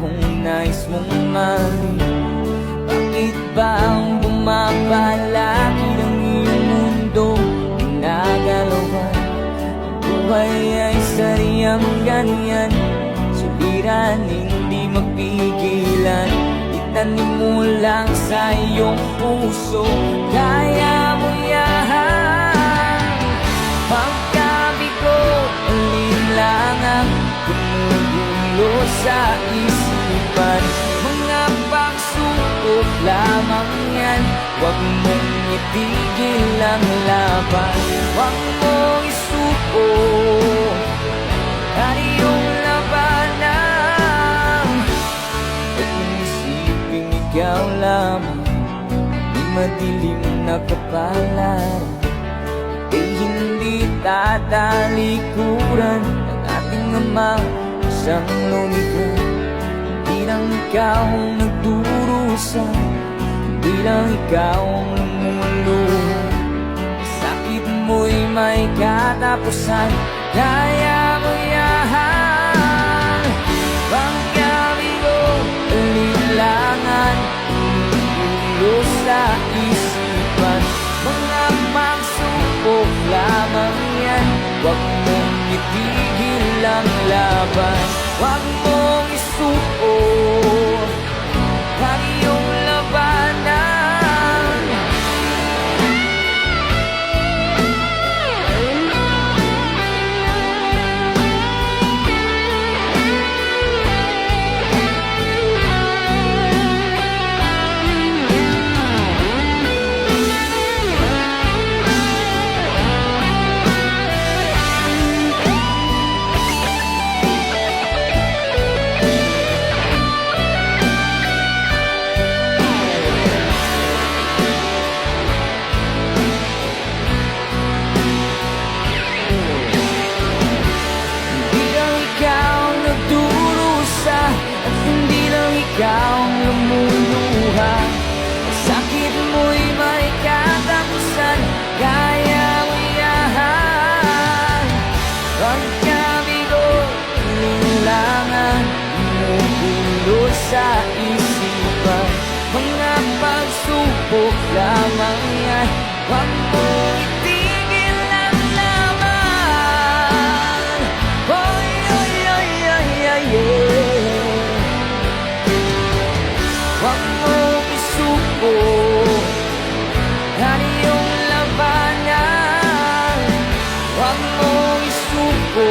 kung nais mong mahalin. Bakit ba ang bumapalakid ang iyong mundo? Ginagalawan ang buhay ay sadyang ganyan. Suliran, hindi magpigilan. Itanim mo lang sa iyong puso, kaya mo yan. Pagkabigo, alinlangan, gumugulo sa isipan. Mga pagsubok lamang yan, huwag mong itigil ang laban. Huwag mong isuko ang iyong labanan. Huwag mong isipin ikaw lamang, di madilim na kapalaran. Hindi tatalikuran ng ating Ama siyang lumikha. Hindi lang ikaw ang nagdurusa, hindi lang ikaw ang lumuluha. Sakit mo'y may katapusan, kaya mo yan. Pagkabigo, alinlangan, gumugulo sa isipan. Mga pagsubok lamang yan, huwag mong itigil ang laban. Huwag mong isuko ang iyong labanan. Ikaw ang lumuluha, sakit mo'y may katapusan, kaya mo yan. Pagkabigo, alinlangan, gumugulo sa isipan. Mga pagsubok lamang yan, huwag mong itigil ang laban. Oy, oy, oy, oy, oy, yeah. Huwag mong isuko ang iyong labanan. Huwag mong isuko